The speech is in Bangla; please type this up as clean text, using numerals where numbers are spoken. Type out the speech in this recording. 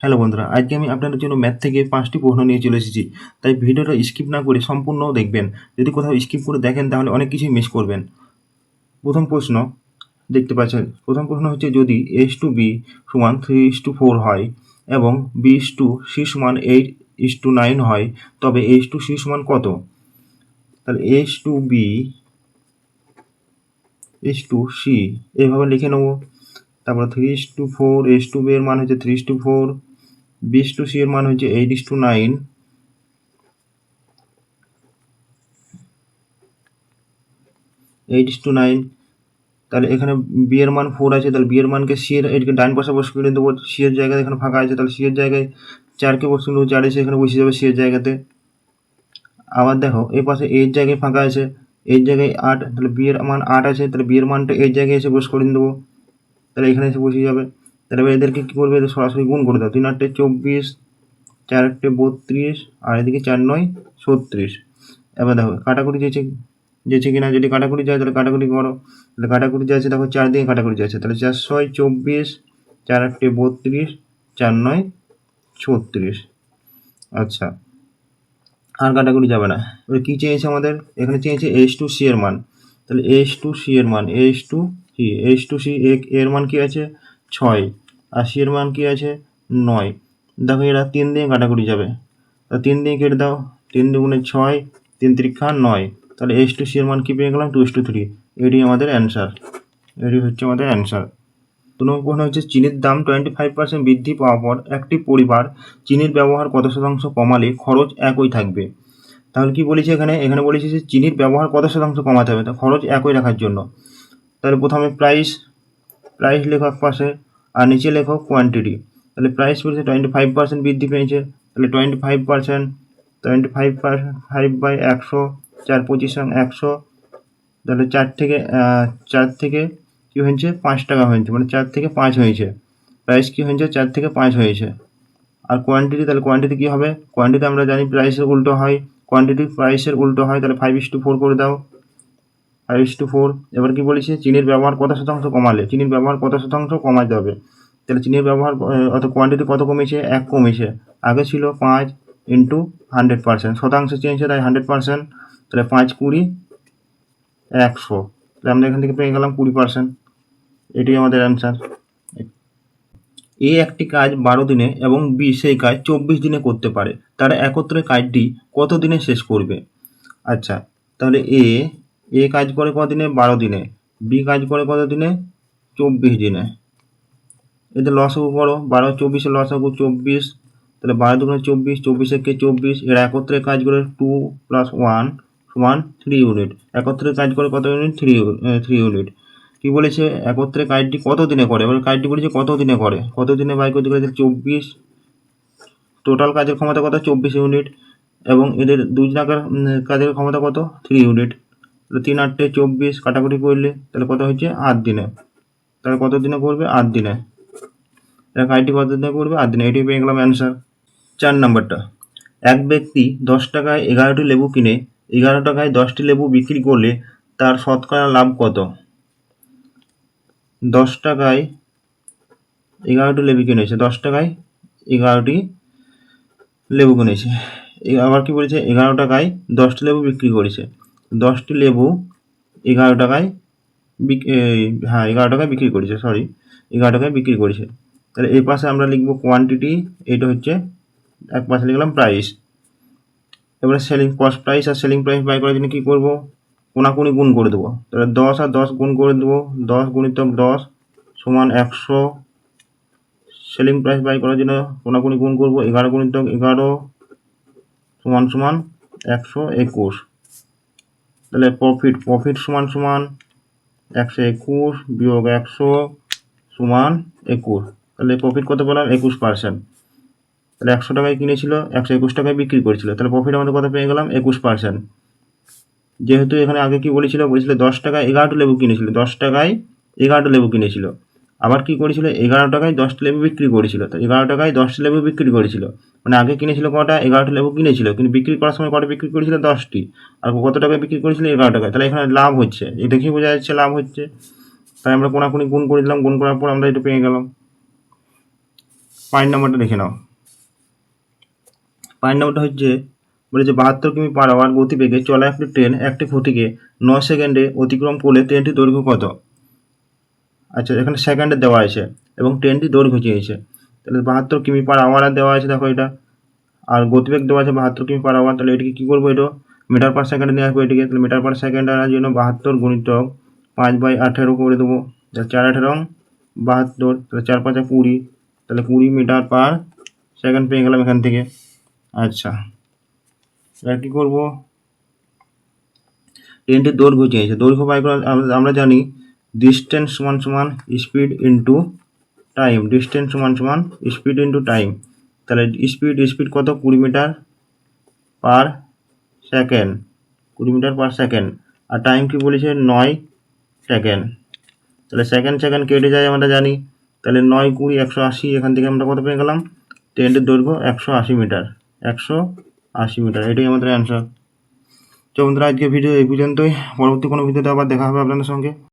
হ্যালো বন্ধুরা, আজকে আমি আপনাদের জন্য ম্যাথ থেকে 5টি প্রশ্ন নিয়ে চলে এসেছি। তাই ভিডিওটা স্কিপ না করে সম্পূর্ণ দেখবেন। যদি কোথাও স্কিপ করে দেখেন তাহলে অনেক কিছুই মিস করবেন। প্রথম প্রশ্ন দেখতে পাচ্ছেন। প্রথম প্রশ্ন হচ্ছে যদি S/B সমান 3:4 হয় এবং B/C সমান 8:9 হয় তবে S/C সমান কত? তাহলে S/B S/C এইভাবে লিখে নেব। তারপর 3:4 S/B এর মান হচ্ছে 3:4, B/C এর মান হচ্ছে 8:9, 8:9। তাহলে এখানে বি এর মান 4 আছে, তাহলে বি এর মানকে সি এর এদিকে ডান পাশে বসে করে দেবো। সি এর জায়গায় এখানে ফাঁকা আছে, তাহলে সি এর জায়গায় 4কে বসে দেবো, 4 এসে এখানে বসে যাবে সি এর জায়গাতে। আবার দেখো এই পাশে এর জায়গায় ফাঁকা আছে, এর জায়গায় 8, তাহলে বি এর মান 8 আছে, তাহলে বি এর মানটা এর জায়গায় এসে বসে করে দেবো, তাহলে এখানে এসে বসে যাবে। তাহলে এবার এদেরকে কী করবে, এদের সরাসরি গুণ করে দাও। 3 8 24, 4 8 32, আর এদিকে 4 9 36। এবার দেখো কাটাকুটি যেছে কিনা, যদি কাটাকুটি যায় তাহলে কাটাকুটি করো। তাহলে কাটাকুটি যাচ্ছে, দেখো 4 দিয়ে কাটাকুটি যাচ্ছে, তাহলে 4 6 24, 4 8 32, 4 9 36। আচ্ছা, আর কাটাকুটি যাবে না। এবার কী চেয়েছে আমাদের, এখানে চেয়েছে H2C এর মান। তাহলে H2C এর মান, H2C এর মান কী আছে 6, আর C এর মান কী আছে 9। দেখো এরা 3 দিয়ে কাটাকুটি যাবে, তা 3 দিয়ে কেটে দাও। 3 দুগুণে 6, 3 তিরিক্ষা 9, তাহলে H2C এর মান কী পেয়ে গেলাম 2:3। এটি আমাদের অ্যান্সার, এটি হচ্ছে আমাদের অ্যান্সার। 2 নম্বর প্রশ্ন হচ্ছে চিনির দাম 25% বৃদ্ধি পাওয়ার পর একটি পরিবার চিনির ব্যবহার কত শতাংশ কমালে খরচ একই থাকবে? তাহলে কি বলেছে এখানে, এখানে বলেছে যে চিনির ব্যবহার কত শতাংশ কমাতে হবে, তা খরচ একই রাখার জন্য। তাহলে প্রথমে প্রাইস লেখো এক পাশে, আর নিচে লেখো কোয়ান্টিটি। তাহলে প্রাইস বলছে 25% বৃদ্ধি পেয়েছে, তাহলে 25%, 25 বাই 100, 4 25 100, তাহলে 4 থেকে কী হয়েছে 5 টাকা হয়েছে, মানে 4 থেকে 5 হয়েছে। প্রাইস কী হয়েছে 4 থেকে 5 হয়েছে। আর কোয়ান্টিটি, তাহলে কোয়ান্টিটি কী হবে, কোয়ান্টিটি আমরা জানি প্রাইসের উল্টো হয়, কোয়ান্টিটি প্রাইসের উল্টো হয়, তাহলে 5:4 করে দাও, 5:4। এবার কি বলেছে চিনির ব্যবহার কত শতাংশ কমালে, চিনির ব্যবহার কত শতাংশ কমাতে হবে। তাহলে চিনির ব্যবহার অর্থাৎ কোয়ান্টিটি কত কমেছে, 1 কমেছে। আগে ছিল 5 ইন্টু 100%, শতাংশ চেয়েছে তাই 100%, তাহলে 5 20 100, তাহলে আমরা এখান থেকে পেয়ে গেলাম 20%। এটি আমাদের অ্যান্সার। এ একটি কাজ 12 দিনে এবং বি সেই কাজ 24 দিনে করতে পারে, তারা একত্রে কাজটি কত দিনে শেষ করবে? আচ্ছা, তাহলে এ কাজ করে কত দিনে, 12 দিনে, বি কাজ করে কত দিনে, 24 দিনে। এদের লসাগু করো, 12 24 লসাগু 24, তাহলে 12 দুগুণে 24, 24 একে 24, এরা একত্রে কাজ করে 2 + 1 সমান 3 ইউনিট। একত্রে কাজ করে কত ইউনিট, 3 ইউনিট। কি বলেছে একত্রে কাজটি কত দিনে করে, এবার কাজটি বলেছে কত দিনে করে, কত দিনে বাই করতে গেলে 24, টোটাল কাজের ক্ষমতা কত 24 ইউনিট, এবং এদের দুজনাকার কাজের ক্ষমতা কত 3 ইউনিট। তাহলে 3 8 24 কাটাকুটি করলে তাহলে কত হচ্ছে 8 দিনে। তাহলে কত দিনে করবে, 8 দিনে। এরা কাজটি কত দিনে করবে, 8 দিনে। এটি পেয়ে গেলাম অ্যান্সার। 4 নাম্বারটা, এক ব্যক্তি 10 টাকায় 11টি লেবু কিনে 11 টাকায় 10টি লেবু বিক্রি করলে তার শতকরা লাভ কত? 10 টাকায় 11টি লেবু কিনেছে, 10 টাকায় 11টি লেবু কিনেছে। আবার কি বলেছে 11 টাকায় 10টি লেবু বিক্রি করেছে, 10টি লেবু 11 টাকায় 11 টাকায় বিক্রি করেছে, 11 টাকায় বিক্রি করেছে। তাহলে এই পাশে আমরা লিখবো কোয়ান্টিটি, এটা হচ্ছে এক পাশে লিখলাম প্রাইস। এবারে কস্ট প্রাইস আর সেলিং প্রাইস বাই করার জন্য কী করবো, কোনাকুনি গুণ করে দেবো। তাহলে 10 আর 10 গুণ করে দেবো, 10 গুণিতক 10 সমান 100। সেলিং প্রাইস বাই করার জন্য কোনাকুনি গুণ করবো, 11 গুণিতক 11 সমান 121। তাহলে প্রফিট সমান 121 বিয়োগ 100 সমান 21। তাহলে প্রফিট কত পেলাম 21%। তাহলে 100 টাকায় কিনেছিল, 121 টাকায় বিক্রি করেছিল, তাহলে প্রফিট আমাদের কত পেয়ে গেলাম 21%। যেহেতু এখানে আগে কি বলেছিল 10 টাকায় 11টি লেবু কিনেছিল, 10 টাকায় 11টি লেবু কিনেছিল। আবার কি করেছিল 11 টাকায় 10টি লেবু বিক্রি করেছিল, তো 11 টাকায় 10টি লেবু বিক্রি করেছিল, মানে আগে কিনেছিল কটা 11টি লেবু কিনেছিল, কিন্তু বিক্রি করার সময় কটা বিক্রি করেছিল 10টি, আর কত টাকায় বিক্রি করেছিল 11 টাকায়। তাহলে এখানে লাভ হচ্ছে, এই দেখেই বোঝা যাচ্ছে লাভ হচ্ছে। তাই আমরা কোনাকুনি গুণ করে দিলাম, গুণ করার পর আমরা এটা পেয়ে গেলাম। পয়েন্ট নাম্বারটা দেখে নাও। পয়েন্ট নাম্বারটা হচ্ছে বলেছে 72 কিমি পার আওয়ার গতিবেগে চলা একটি ট্রেন একটি ক্ষতিকে 9 সেকেন্ডে অতিক্রম করলে ট্রেনটির দৈর্ঘ্য কত? আচ্ছা, এখানে সেকেন্ডে দেওয়া আছে এবং ট্রেনটির দৈর্ঘ্য চেয়েছে। তাহলে 72 কিমি পার আওয়ার দেওয়া আছে, দেখো এটা, আর গতিবেগ দেওয়া আছে 72 কিমি পার আওয়ার। তাহলে এটিকে কী করবো, এটা মিটার পার সেকেন্ডে নিয়ে আসবো এটিকে। তাহলে মিটার পার সেকেন্ড আনার জন্য 72 গুণিতক 5/18 করে দেবো। 4×18 72, তাহলে 4×5 20, তাহলে 20 মিটার পার সেকেন্ড পেয়ে গেলাম এখান থেকে। আচ্ছা, এবার কী করবো, ট্রেনটির দৈর্ঘ্য চেয়েছে। দৈর্ঘ্য বাই করা আমরা জানি ডিস্টেন্স সমান সমান স্পিড ইন্টু টাইম। ডিস্টেন্স সমান সমান স্পিড ইন্টু টাইম। তাহলে স্পিড কত, 20 metre per second, 20 metre per second. আর টাইম কি বলেছে, 9 সেকেন্ড। তাহলে সেকেন্ড কেটে যায় আমরা জানি। তাহলে 9 20 180, এখান থেকে আমরা কত পেয়ে গেলাম, ট্রেনটির দৈর্ঘ্য 180 মিটার। 180 মিটার, এটাই আমাদের অ্যান্সার। তো বন্ধুরা, আজকে ভিডিও এই পর্যন্তই। পরবর্তী কোনো ভিডিওতে আবার দেখা হবে আপনাদের সঙ্গে।